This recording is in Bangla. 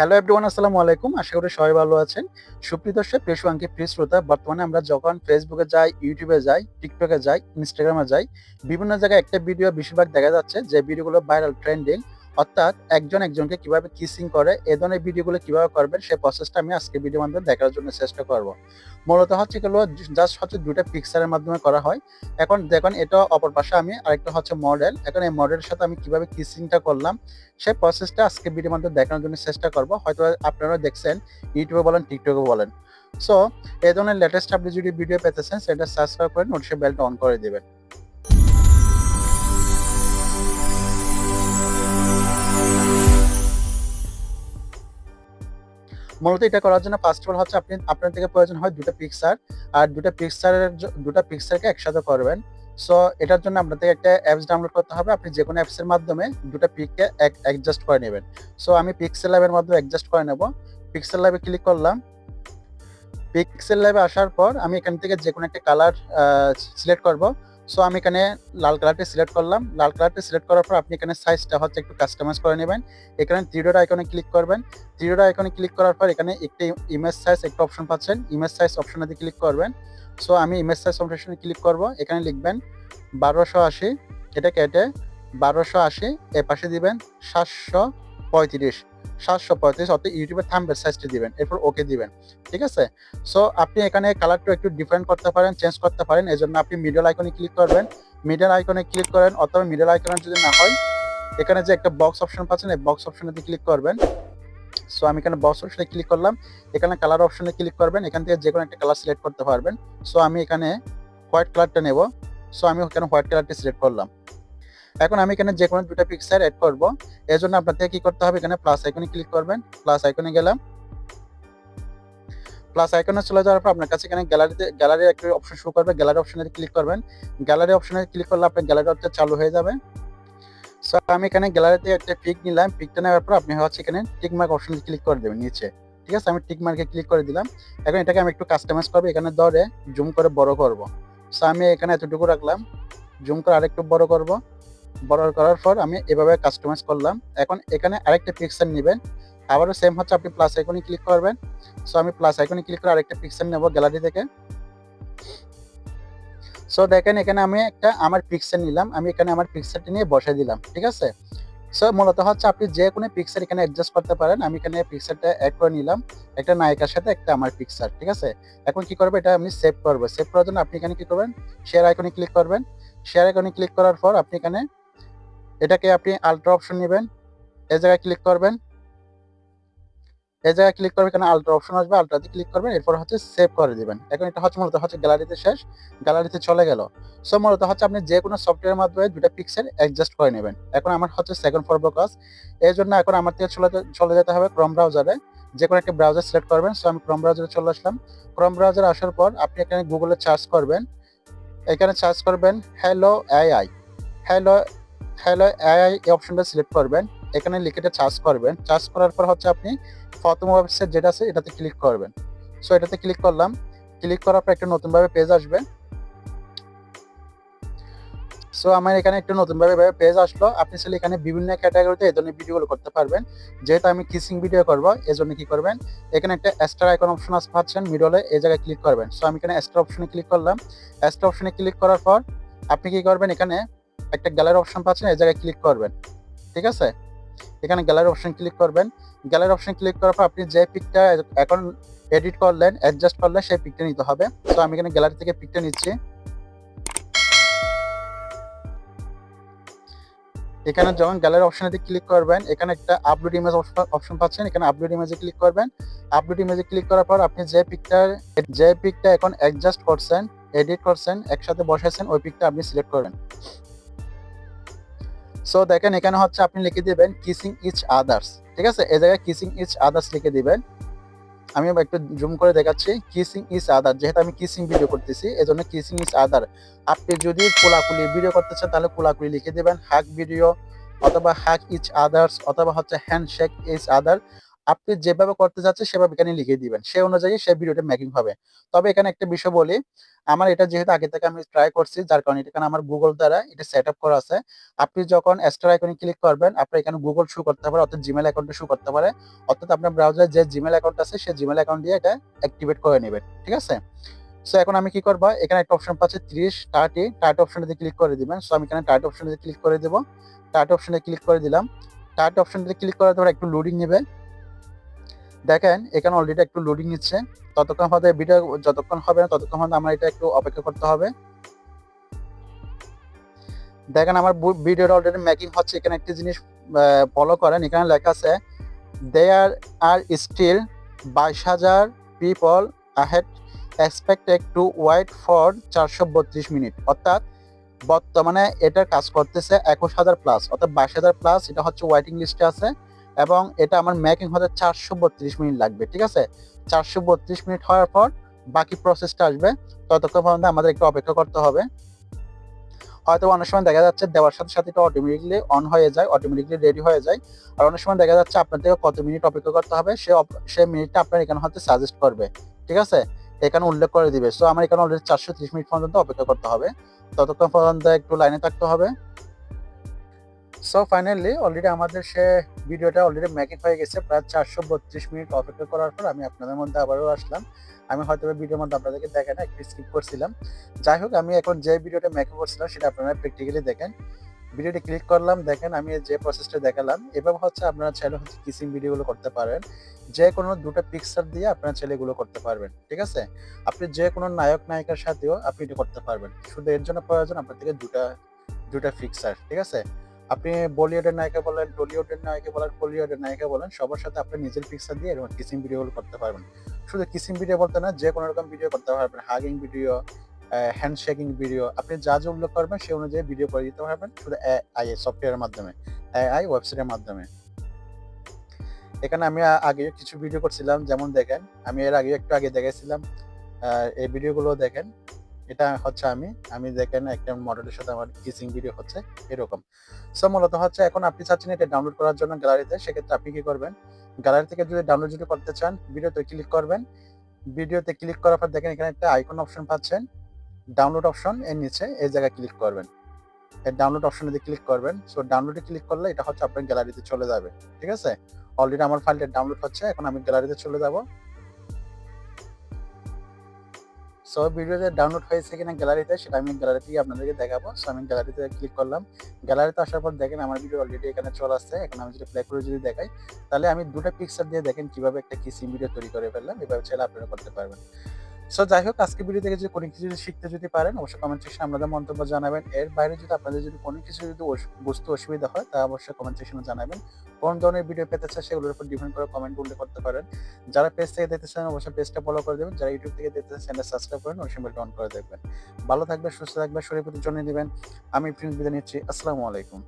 হ্যালো এভরিওয়ান, আসসালামু আলাইকুম। আশা করি সবাই ভালো আছেন। সুপ্রিয় দর্শক, প্রিয় শুভাকাঙ্ক্ষী, প্রিয় শ্রোতা, বর্তমানে আমরা যখন ফেসবুকে যাই, ইউটিউবে যাই, টিকটকে যাই, ইনস্টাগ্রামে যাই, বিভিন্ন জায়গায় একটা ভিডিও বেশিরভাগ দেখা যাচ্ছে যে ভিডিওগুলো ভাইরাল ট্রেন্ডিং, অর্থাৎ একজন একজনকে কিভাবে কিসিং করে এ ধরনের ভিডিওগুলো কিভাবে করবেন সেই প্রসেসটা আমি আজকের ভিডিওর মাধ্যমে দেখার জন্য চেষ্টা করব। মূলত হচ্ছে এগুলো জাস্ট হচ্ছে ২টা পিকচারের মাধ্যমে করা হয়। এখন দেখুন, এটা অপর পাশে আমি আরেকটা হচ্ছে মডেল। এখন এই মডেলের সাথে আমি কিভাবে কিসিংটা করলাম সেই প্রসেসটা আজকে ভিডিওর মাধ্যমে দেখানোর জন্য চেষ্টা করব। হয়তো আপনারা দেখছেন ইউটিউবে বলেন, টিকটকে বলেন। সো এই ধরনের লেটেস্ট আপনি যদি ভিডিও পেতে চান সেটা সাবস্ক্রাইব করে নোটিফিকেশন বেলটা অন করে দিবেন। মূলত এটা করার জন্য ফার্স্ট অফ অল হচ্ছে আপনার থেকে প্রয়োজন হয় ২টা পিকচার। আর ২টা পিকচারকে একসাথে করবেন। সো এটার জন্য আপনাদের একটা অ্যাপস ডাউনলোড করতে হবে। আপনি যেকোনো অ্যাপসের মাধ্যমে ২টা পিককে অ্যাডজাস্ট করে নেবেন। সো আমি পিক্সেল ল্যাবের মাধ্যমে অ্যাডজাস্ট করে নেব। পিক্সেল ল্যাবে ক্লিক করলাম। পিক্সেল ল্যাবে আসার পর আমি এখান থেকে যেকোনো একটা কালার সিলেক্ট করব। সো আমি এখানে লাল কালারটা সিলেক্ট করলাম। লাল কালারটা সিলেক্ট করার পর আপনি এখানে সাইজটা হচ্ছে একটু কাস্টমাইজ করে নেবেন। এখানে 3 ডট আইকনে ক্লিক করবেন। 3 ডট আইকনে ক্লিক করার পর এখানে একটি ইমেজ সাইজ একটা অপশন পাচ্ছেন। ইমেজ সাইজ অপশনে ক্লিক করবেন। সো আমি ইমেজ সাইজ অপশনে ক্লিক করব। এখানে লিখবেন 1280, এটা কেটে 1280 এর পাশে দিবেন 735, 735 অর্থাৎ ইউটিউবের থাম্বনেল সাইজটা দিবেন। এরপর ওকে দিবেন। ঠিক আছে? সো আপনি এখানে কালারটা একটু ডিফারেন্ট করতে পারেন, চেঞ্জ করতে পারেন। এজন্য আপনি মিডল আইকনে ক্লিক করবেন। মিডল আইকনে ক্লিক করেন, অথবা মিডল আইকনে যদি না হয় এখানে যে একটা বক্স অপশন পাচ্ছেন এই বক্স অপশনে ক্লিক করবেন। সো আমি এখানে বক্স অপশনে ক্লিক করলাম। এখানে কালার অপশনে ক্লিক করবেন। এখান থেকে যেকোনো একটা কালার সিলেক্ট করতে পারবেন। সো আমি এখানে হোয়াইট কালারটা নেব। সো আমি এখানে হোয়াইট কালারটা সিলেক্ট করলাম। এখন আমি এখানে যেকোনো 2টা পিকচার এড করব। এজন্য আপনাদের কি করতে হবে, এখানে প্লাস আইকনে ক্লিক করবেন। প্লাস আইকনে গেলাম। প্লাস আইকনে চলে যাওয়ার পর আপনার কাছে এখানে গ্যালারির একটা অপশন শো করবে। গ্যালারি অপশনে ক্লিক করবেন। গ্যালারি অপশনে ক্লিক করলে আপনার গ্যালারি অপশন চালু হয়ে যাবে। সো আমি এখানে গ্যালারিতে একটা পিক নিলাম। পিকটা নেওয়ার পর আপনি হচ্ছে এখানে টিক মার্ক অপশনে ক্লিক করে দেবেন নিচে। ঠিক আছে? আমি টিক মার্কে ক্লিক করে দিলাম। এখন এটাকে আমি একটু কাস্টমাইজ করব। এখানে ধরে জুম করে বড় করব। সো আমি এখানে এতটুকু রাখলাম। জুম করে আরেকটু বড় করব। বড় করার পর আমি এভাবে কাস্টমাইজ করলাম। এখন এখানে আরেকটা পিক্সেল নিবেন। আবারও সেম হচ্ছে, আপনি প্লাস আইকনে ক্লিক করবেন। সো আমি প্লাস আইকনে ক্লিক করে আরেকটা পিক্সেল নেব গ্যালারি থেকে। সো দেখেন এখানে আমি আমার পিক্সেল নিলাম। আমি এখানে আমার পিক্সেলটা নিয়ে বসাই দিলাম। ঠিক আছে? সো মূলত হচ্ছে আপনি যে কোনো পিক্সেল এখানে অ্যাডজাস্ট করতে পারেন। আমি এখানে পিক্সেলটা এড করে নিলাম। একটা নায়িকার সাথে একটা আমার পিক্সেল। ঠিক আছে? এখন কি করব, এটা আমি সেভ করব। সেভ করার জন্য আপনি এখানে কি করবেন, শেয়ার আইকনে ক্লিক করবেন। শেয়ার আইকনে ক্লিক করার পর আপনি এখানে এটাকে আপনি আল্ট্রা অপশন নিবেন। এই জায়গায় ক্লিক করবেন। এই জায়গায় ক্লিক করবেন, এখানে আল্ট্রা অপশন আসবে। আল্ট্রাতে ক্লিক করবেন। এরপর হচ্ছে সেভ করে দিবেন। এখন এটা হচ্ছে মূলত হচ্ছে গ্যালারিতে শেষ। গ্যালারিতে চলে গেল। সো মূলত হচ্ছে আপনি যে কোনো সফটওয়্যারের মাধ্যমে 2টা পিক্সেল অ্যাডজাস্ট করে নেবেন। এখন আমার হচ্ছে সেকেন্ড পর্ব কাজ। এর জন্য এখন আমার থেকে চলে যেতে হবে ক্রোম ব্রাউজারে। যে কোনো একটা ব্রাউজার সিলেক্ট করবেন। সো আমি ক্রোম ব্রাউজারে চলে আসলাম। ক্রোম ব্রাউজারে আসার পর আপনি এখানে গুগলে সার্চ করবেন। এখানে সার্চ করবেন hello AI. Hello hello AI এই অপশনটা সিলেক্ট করবেন। এখানে লিখে এটা সার্চ করবেন। সার্চ করার পর হচ্ছে আপনি প্রথম ওয়েবসাইট যেটা আছে এটাতে ক্লিক করবেন। সো এটাতে ক্লিক করলাম। ক্লিক করার পর একটা নতুনভাবে পেজ আসবে। সো আমার এখানে একটু নতুনভাবে পেজ আসলো। আপনি চাইলে এখানে বিভিন্ন ক্যাটাগরিতে এই ধরনের ভিডিওগুলো করতে পারবেন। যেহেতু আমি কিসিং ভিডিও করব, এজন্য কি করবেন, এখানে একটা স্টার আইকন অপশন পাচ্ছেন মিডলে, এই জায়গায় ক্লিক করবেন। সো আমি এখানে স্টার অপশনে ক্লিক করলাম। স্টার অপশনে ক্লিক করার পর আপনি কি করবেন, এখানে একটা গ্যালারি অপশন পাচ্ছেন, এই জায়গায় ক্লিক করবেন। ঠিক আছে? এখানে গ্যালারি অপশন ক্লিক করবেন। গ্যালারি অপশন ক্লিক করার পর আপনি যে পিকটা এখন এডিট করলেন, অ্যাডজাস্ট করলেন সেই পিকটা নিতে হবে। সো আমি এখানে গ্যালারি থেকে পিকটা নিচ্ছি। এখানে যখন গ্যালারি অপশনে ক্লিক করবেন, এখানে একটা আপলোড ইমেজ অপশন পাচ্ছেন। এখানে আপলোড ইমেজে ক্লিক করবেন। আপলোড ইমেজে ক্লিক করার পর আপনি যে পিকটা এখন অ্যাডজাস্ট করছেন, এডিট করছেন, একসাথে বসাইছেন, ওই পিকটা আপনি সিলেক্ট করবেন। সো দেখেন এখানে হচ্ছে আপনি লিখে দিবেন কিসিং ইচ আদার্স। ঠিক আছে? এই জায়গায় কিসিং ইচ আদার্স লিখে দিবেন। আমি একটু জুম করে দেখাচ্ছি। কিসিং ইচ আদার, যেহেতু আমি কিসিং ভিডিও করতেছি এজন্য কিসিং ইচ আদার। আপনি যদি কোলাকুলি ভিডিও করতে চান তাহলে কোলাকুলি লিখে দিবেন, হাগ ভিডিও অথবা হাগ ইচ আদার্স অথবা হচ্ছে হ্যান্ডশেক ইচ আদার। আপনি যেভাবে করতে যাচ্ছেন সেভাবে এখানে লিখে দিবেন। সে অনুযায়ী সে ভিডিওটা মেকিং হবে। তবে এখানে একটা বিষয় বলি, আমার এটা যেহেতু আগে থেকে আমি ট্রাই করছি যার কারণে এখানে আমার Google দ্বারা এটা সেট আপ করা আছে। আপনি যখন স্টার আইকনে ক্লিক করবেন, আপনার এখানে Google শো করতে পারে অর্থাৎ Gmail অ্যাকাউন্টটা শো করতে পারে। অর্থাৎ আপনার ব্রাউজারে যে Gmail অ্যাকাউন্ট আছে সেই Gmail অ্যাকাউন্ট দিয়ে এটা অ্যাক্টিভেট করে নিবেন। ঠিক আছে? সো এখন আমি কি করব? এখানে একটা অপশন পাচ্ছি 30 30 টার্ট অপশনটাতে ক্লিক করে দিবেন। সো আমি এখানে টার্ট অপশনটাতে ক্লিক করে দেব। টার্ট অপশনে ক্লিক করে দিলাম। টার্ট অপশনটাতে ক্লিক করার পর একটু লোডিং নেবে। দেখেন এখানে অলরেডি একটু লোডিং নিচ্ছে। ততক্ষণ পর্যন্ত ভিডিও যতক্ষণ হবে না ততক্ষণ পর্যন্ত আমার এটা একটু অপেক্ষা করতে হবে। দেখেন আমার ভিডিওটা অলরেডি মেকিং হচ্ছে। এখানে একটা জিনিস ফলো করেন। এখানে লেখা আছে there are still 22,000 people ahead expected to wait for 432 minute. অর্থাৎ বর্তমানে এটার কাজ করতেছে 21,000 প্লাস অর্থাৎ 22,000 প্লাস এটা হচ্ছে ওয়েটিং লিস্টে আছে এবং এটা আমার মেকিং হতে 432 মিনিট লাগবে। ঠিক আছে? 432 মিনিট হওয়ার পর বাকি প্রসেসটা আসবে। ততক্ষণ পর্যন্ত আমাদের একটু অপেক্ষা করতে হবে। হয়তো অনেক সময় দেখা যাচ্ছে দেওয়ার সাথে সাথে এটা অটোমেটিকলি অন হয়ে যায়, অটোমেটিকলি রেডি হয়ে যায়। আর অনেক সময় দেখা যাচ্ছে আপনার থেকে কত মিনিট অপেক্ষা করতে হবে সে মিনিটটা আপনার এখানে হয়তো সাজেস্ট করবে। ঠিক আছে? এখানে উল্লেখ করে দিবে। সো আমার এখানে অলরেডি 430 মিনিট পর্যন্ত অপেক্ষা করতে হবে। ততক্ষণ পর্যন্ত একটু লাইনে থাকতে হবে। সো ফাইনালি অলরেডি আমাদের সে ভিডিওটা অলরেডি মেকিং হয়ে গেছে। প্রায় 432 মিনিট অপেক্ষা করার পর আমি আপনাদের মধ্যে আবারও আসলাম। আমি হয়তো ভিডিওর মধ্যে আপনাদেরকে দেখাই না, একটু স্কিপ করছিলাম। যাই হোক আমি এখন যে ভিডিওটা মেকিং করছিলাম সেটা আপনারা প্র্যাকটিক্যালি দেখেন। ভিডিওটি ক্লিক করলাম, দেখেন আমি যে প্রসেসটা দেখালাম এভাবে হচ্ছে আপনারা চাইলে হচ্ছে কিসিং ভিডিওগুলো করতে পারেন। যে কোনো 2টা পিকচার দিয়ে আপনারা চাইলে এগুলো করতে পারবেন। ঠিক আছে? আপনি যে কোনো নায়ক নায়িকার সাথেও আপনি এটা করতে পারবেন। শুধু এর জন্য প্রয়োজন আপনার থেকে 2টা পিকচার। ঠিক আছে? আপনি বলিউডের নায়িকা বলেন, টলিউডের নায়িকা বলেন, কলিউডের নায়িকা বলেন, সবার সাথে আপনি নিজের পিকচার দিয়ে এরকম কিসিং ভিডিওগুলো করতে পারবেন। শুধু কিসিং ভিডিও বলতে না, যে কোনো রকম ভিডিও করতে পারবেন। হাগিং ভিডিও, হ্যান্ডশেকিং ভিডিও, আপনি যা উল্লেখ করবেন সেই অনুযায়ী ভিডিও করে দিতে পারবেন শুধু এআই সফটওয়্যারের মাধ্যমে, এআই ওয়েবসাইটের মাধ্যমে। এখানে আমি আগে কিছু ভিডিও করছিলাম, যেমন দেখেন আমি এর আগে একটু আগে দেখাইছিলাম। এই ভিডিওগুলো দেখেন। এটা হচ্ছে আমি দেখেন একটা মডেলের সাথে আমার কিসিং ভিডিও হচ্ছে এরকম। সো মূলত হচ্ছে এখন আপনি চাচ্ছেন এটা ডাউনলোড করার জন্য গ্যালারিতে, সেক্ষেত্রে আপনি কি করবেন? গ্যালারি থেকে যদি ডাউনলোড করতে চান, ভিডিওতে ক্লিক করবেন। ভিডিওতে ক্লিক করার পর দেখেন এখানে একটা আইকন অপশন পাচ্ছেন, ডাউনলোড অপশন এর নিচে এই জায়গায় ক্লিক করবেন। এই ডাউনলোড অপশনে ক্লিক করবেন। সো ডাউনলোডে ক্লিক করলে এটা হচ্ছে আপনার গ্যালারিতে চলে যাবে। ঠিক আছে? অলরেডি আমার ফাইলটা ডাউনলোড হচ্ছে। এখন আমি গ্যালারিতে চলে যাব। সো ভিডিওতে ডাউনলোড হয়েছে কিনা গ্যালারিতে সেটা আমি গ্যালারিতেই আপনাদেরকে দেখাবো। সো আমি গ্যালারিতে ক্লিক করলাম। গ্যালারিতে আসার পর দেখেন আমার ভিডিও অলরেডি এখানে চলে আসছে। এখন আমি যদি প্লে করে যদি দেখাই, তাহলে আমি 2টা পিকচার দিয়ে দেখেন কিভাবে একটা কিসিং ভিডিও তৈরি করে ফেললাম। এভাবে চাইলে আপনারা করতে পারবেন। সো যাই হোক আজকে ভিডিও থেকে যদি কোনো কিছু শিখতে পারেন অবশ্যই কমেন্ট সেকশনে আপনাদের মন্তব্য জানাবেন। এর বাইরে যদি আপনাদের যদি কোনো কিছু বুঝতে অসুবিধা হয় তা অবশ্যই কমেন্ট সেকশনে জানাবেন। কোন ধরনের ভিডিও পেতে চান সেগুলোর উপর ডিপেন্ড করে কমেন্ট উল্লেখ করতে পারেন। যারা পেজ থেকে দেখতেছেন অবশ্যই পেজটা ফলো করে দেবেন। যারা ইউটিউব থেকে দেখতেছেন চ্যানেলটা সাবস্ক্রাইব করেন, নোটিফিকেশন বেলটা অন করে দেখবেন। ভালো থাকবেন, সুস্থ থাকবেন, শরীর প্রতি যত্ন নিবেন। আমি প্রিন্স বিদায় নিচ্ছি। আসসালামু আলাইকুম।